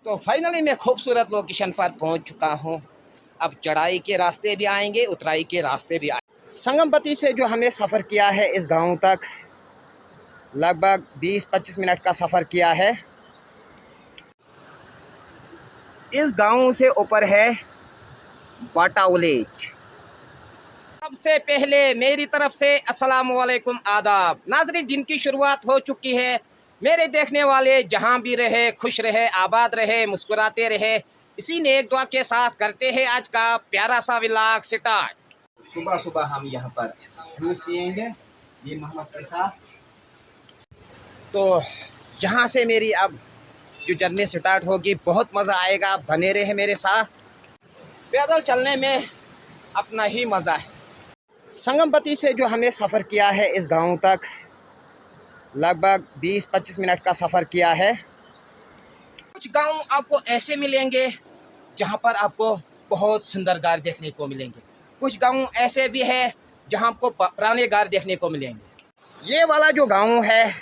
तो फाइनली मैं खूबसूरत लोकेशन पर पहुंच चुका हूं। अब चढ़ाई के रास्ते भी आएंगे, उतराई के रास्ते भी आएंगे। संगमपति से जो हमने सफ़र किया है इस गांव तक, लगभग 20-25 मिनट का सफ़र किया है। इस गांव से ऊपर है बाटा विलेज। सबसे पहले मेरी तरफ से अस्सलाम वालेकुम, आदाब। नाज़रीन, दिन की शुरुआत हो चुकी है। मेरे देखने वाले जहां भी रहे खुश रहे, आबाद रहे, मुस्कुराते रहे, इसी नेक दुआ के साथ करते हैं आज का प्यारा सा व्लॉग स्टार्ट। सुबह सुबह हम यहाँ पर जूस पियेंगे, ये मोहम्मद के साथ। तो यहाँ से मेरी अब जो जर्नी स्टार्ट होगी, बहुत मज़ा आएगा। बने रहे मेरे साथ। पैदल चलने में अपना ही मज़ा है। संगमपति से जो हमने सफ़र किया है इस गांव तक, लगभग 20-25 मिनट का सफ़र किया है। कुछ गांव आपको ऐसे मिलेंगे जहां पर आपको बहुत सुंदर गार देखने को मिलेंगे। कुछ गांव ऐसे भी है जहां आपको पुराने गार देखने को मिलेंगे। ये वाला जो गांव है,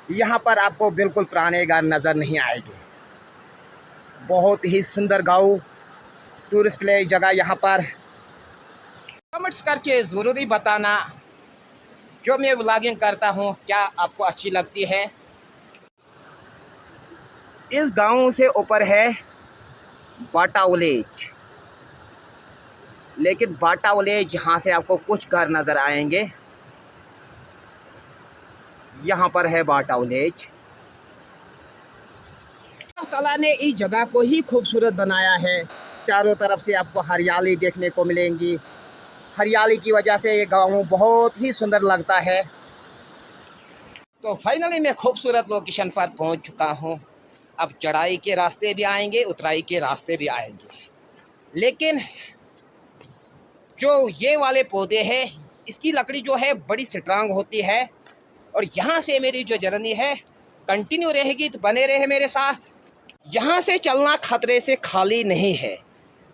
यहाँ पर आपको बिल्कुल पुराने गार नज़र नहीं आएंगे। बहुत ही सुंदर गांव, टूरिस्ट प्लेस जगह। यहाँ पर कमेंट्स करके ज़रूरी बताना जो मैं व्लॉगिंग करता हूँ क्या आपको अच्छी लगती है। इस गांव से ऊपर है बाटा विलेज, लेकिन बाटा विलेज यहाँ से आपको कुछ घर नज़र आएंगे। यहाँ पर है बाटा विलेज। अल्लाह ताला ने इस जगह को ही खूबसूरत बनाया है। चारों तरफ से आपको हरियाली देखने को मिलेंगी। हरियाली की वजह से ये गांव बहुत ही सुंदर लगता है। तो फाइनली मैं खूबसूरत लोकेशन पर पहुंच चुका हूं। अब चढ़ाई के रास्ते भी आएंगे, उतराई के रास्ते भी आएंगे, लेकिन जो ये वाले पौधे हैं, इसकी लकड़ी जो है बड़ी स्ट्रांग होती है। और यहाँ से मेरी जो जर्नी है कंटिन्यू रहेगी, तो बने रहे मेरे साथ। यहाँ से चलना खतरे से खाली नहीं है।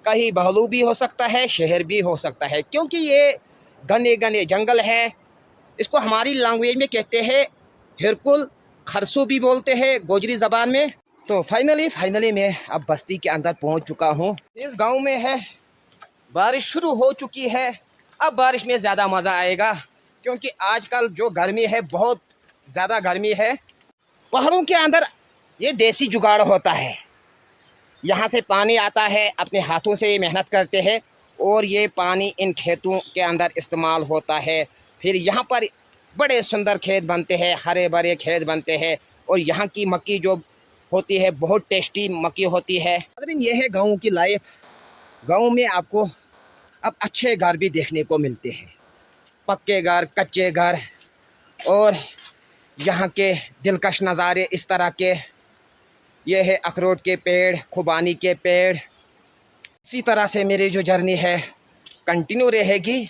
कहीं भालू भी हो सकता है, शहर भी हो सकता है, क्योंकि ये घने घने जंगल है। इसको हमारी लैंग्वेज में कहते हैं हिरकुल, खरसू भी बोलते हैं गोजरी ज़बान में। तो फाइनली मैं अब बस्ती के अंदर पहुंच चुका हूं। इस गांव में है, बारिश शुरू हो चुकी है। अब बारिश में ज़्यादा मज़ा आएगा, क्योंकि आजकल जो गर्मी है, बहुत ज़्यादा गर्मी है। पहाड़ों के अंदर ये देसी जुगाड़ होता है। यहाँ से पानी आता है, अपने हाथों से मेहनत करते हैं और ये पानी इन खेतों के अंदर इस्तेमाल होता है। फिर यहाँ पर बड़े सुंदर खेत बनते हैं, हरे भरे खेत बनते हैं। और यहाँ की मक्की जो होती है, बहुत टेस्टी मक्की होती है। लेकिन ये है गाँव की लाइफ। गाँव में आपको अब अच्छे घर भी देखने को मिलते हैं, पक्के घर, कच्चे घर, और यहाँ के दिलकश नज़ारे इस तरह के। ये है अखरोट के पेड़, खुबानी के पेड़। इसी तरह से मेरी जो जर्नी है कंटिन्यू रहेगी।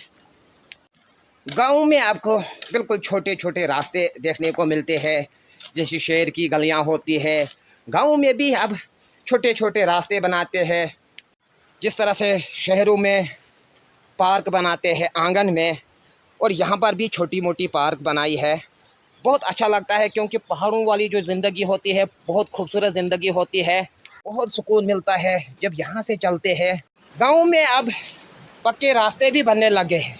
गांव में आपको बिल्कुल छोटे छोटे रास्ते देखने को मिलते हैं, जैसे शहर की गलियां होती है। गांव में भी अब छोटे छोटे रास्ते बनाते हैं, जिस तरह से शहरों में पार्क बनाते हैं आंगन में, और यहाँ पर भी छोटी मोटी पार्क बनाई है। बहुत अच्छा लगता है, क्योंकि पहाड़ों वाली जो ज़िंदगी होती है बहुत खूबसूरत ज़िंदगी होती है। बहुत सुकून मिलता है जब यहाँ से चलते हैं। गांव में अब पक्के रास्ते भी बनने लगे हैं।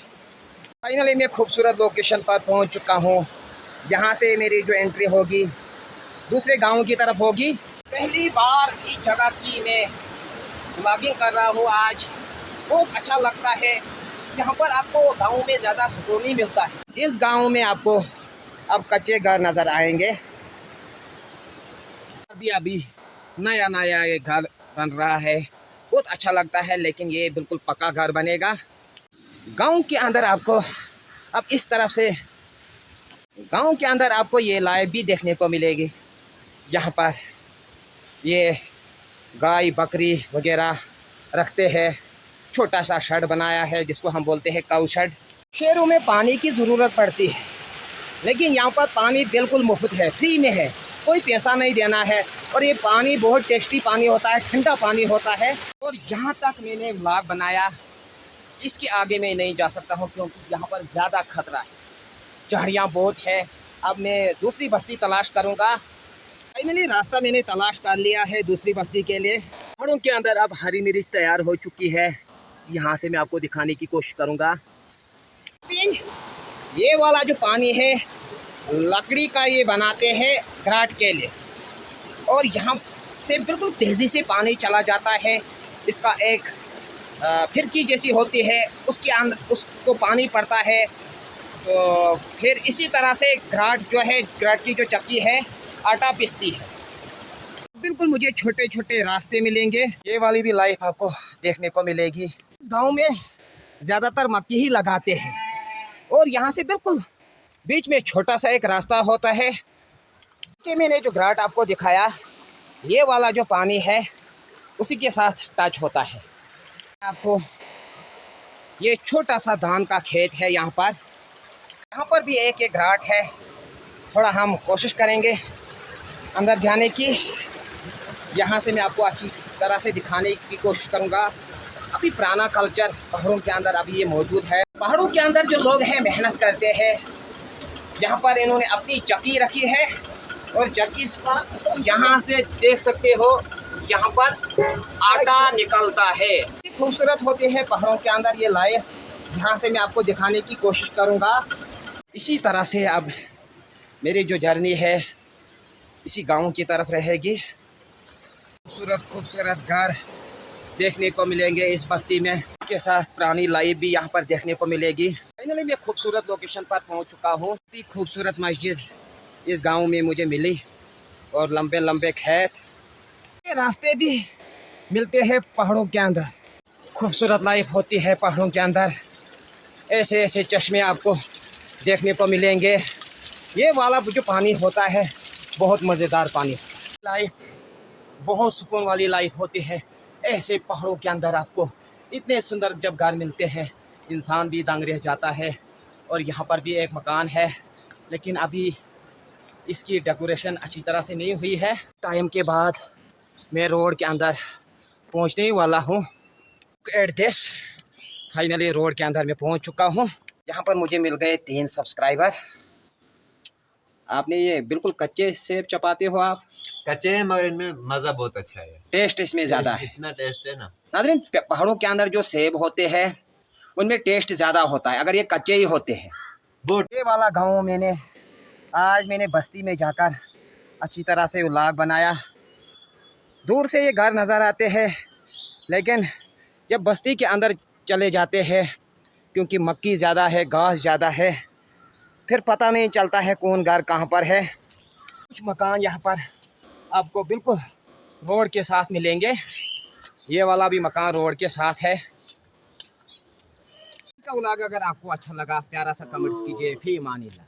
फाइनली मैं खूबसूरत लोकेशन पर पहुँच चुका हूँ। यहाँ से मेरी जो एंट्री होगी दूसरे गाँव की तरफ होगी। पहली बार इस जगह की मैं व्लॉगिंग कर रहा हूँ आज। बहुत अच्छा लगता है। यहाँ पर आपको गाँव में ज़्यादा सुकून ही मिलता है। इस गाँव में आपको अब कच्चे घर नज़र आएंगे। अभी नया नया ये घर बन रहा है, बहुत अच्छा लगता है, लेकिन ये बिल्कुल पक्का घर बनेगा। गांव के अंदर आपको अब इस तरफ से, गांव के अंदर आपको ये लाइफ भी देखने को मिलेगी। यहाँ पर ये गाय बकरी वगैरह रखते हैं। छोटा सा शेड बनाया है जिसको हम बोलते हैं काऊ शेड। शहरों में पानी की ज़रूरत पड़ती है, लेकिन यहाँ पर पानी बिल्कुल मुफ्त है, फ्री में है, कोई पैसा नहीं देना है। और ये पानी बहुत टेस्टी पानी होता है, ठंडा पानी होता है। और यहाँ तक मैंने व्लॉग बनाया, इसके आगे मैं नहीं जा सकता हूँ, क्योंकि यहाँ पर ज़्यादा खतरा है, झाड़ियाँ बहुत है। अब मैं दूसरी बस्ती तलाश करूँगा फाइनली रास्ता मैंने तलाश कर लिया है दूसरी बस्ती के लिए। पहाड़ों के अंदर अब हरी मिर्च तैयार हो चुकी है। यहाँ से मैं आपको दिखाने की कोशिश करूँगा। ये वाला जो पानी है लकड़ी का ये बनाते हैं घराट के लिए, और यहाँ से बिल्कुल तेज़ी से पानी चला जाता है। इसका एक फिरकी जैसी होती है, उसके अंदर उसको पानी पड़ता है, तो फिर इसी तरह से घराट जो है, घराट की जो चक्की है आटा पीसती है। बिल्कुल मुझे छोटे छोटे रास्ते मिलेंगे, ये वाली भी लाइफ आपको देखने को मिलेगी। इस गांव में ज़्यादातर मक्की ही लगाते हैं, और यहाँ से बिल्कुल बीच में छोटा सा एक रास्ता होता है। मैंने जो घाट आपको दिखाया, ये वाला जो पानी है उसी के साथ टच होता है। आपको ये छोटा सा धान का खेत है यहाँ पर भी एक घाट है। थोड़ा हम कोशिश करेंगे अंदर जाने की। यहाँ से मैं आपको अच्छी तरह से दिखाने की कोशिश करूँगा। अभी पुराना कल्चर पहाड़ों के अंदर अभी ये मौजूद है। पहाड़ों के अंदर जो लोग हैं मेहनत करते हैं। यहाँ पर इन्होंने अपनी चक्की रखी है, और चक्की यहाँ से देख सकते हो, यहाँ पर आटा निकलता है। खूबसूरत होते हैं पहाड़ों के अंदर ये लाइफ। यहाँ से मैं आपको दिखाने की कोशिश करूँगा। इसी तरह से अब मेरी जो जर्नी है इसी गांव की तरफ रहेगी। खूबसूरत खूबसूरत घर देखने को मिलेंगे इस बस्ती में, इसके साथ पुरानी लाइफ भी यहाँ पर देखने को मिलेगी। फाइनली मैं खूबसूरत लोकेशन पर पहुँच चुका हूँ। इतनी खूबसूरत मस्जिद इस गांव में मुझे मिली, और लंबे लंबे खेत, ये रास्ते भी मिलते हैं पहाड़ों के अंदर। खूबसूरत लाइफ होती है पहाड़ों के अंदर। ऐसे ऐसे चश्मे आपको देखने को मिलेंगे। ये वाला जो पानी होता है बहुत मज़ेदार पानी। लाइफ बहुत सुकून वाली लाइफ होती है ऐसे पहाड़ों के अंदर। आपको इतने सुंदर जब घर मिलते हैं, इंसान भी दंग रह जाता है। और यहाँ पर भी एक मकान है, लेकिन अभी इसकी डेकोरेशन अच्छी तरह से नहीं हुई है। टाइम के बाद मैं रोड के अंदर पहुँचने ही वाला हूँ। एट दिस फाइनली रोड के अंदर मैं पहुँच चुका हूँ। यहाँ पर मुझे मिल गए 3 सब्सक्राइबर। आपने ये बिल्कुल कच्चे सेब चपाते हो आप? कच्चे हैं, मगर इनमें मज़ा बहुत अच्छा है। टेस्ट इसमें ज़्यादा है। इतना टेस्ट है ना नाज़रीन, पहाड़ों के अंदर जो सेब होते हैं उनमें टेस्ट ज़्यादा होता है अगर ये कच्चे ही होते हैं। ये वाला गांव मैंने बस्ती में जाकर अच्छी तरह से व्लॉग बनाया। दूर से ये घर नज़र आते हैं, लेकिन जब बस्ती के अंदर चले जाते हैं, क्योंकि मक्की ज़्यादा है, घास ज़्यादा है, फिर पता नहीं चलता है कौन घर कहाँ पर है। कुछ मकान यहाँ पर आपको बिल्कुल रोड के साथ मिलेंगे। ये वाला भी मकान रोड के साथ है। का व्लॉग अगर आपको अच्छा लगा, प्यारा सा कमेंट्स कीजिए। फी अमान अल्लाह।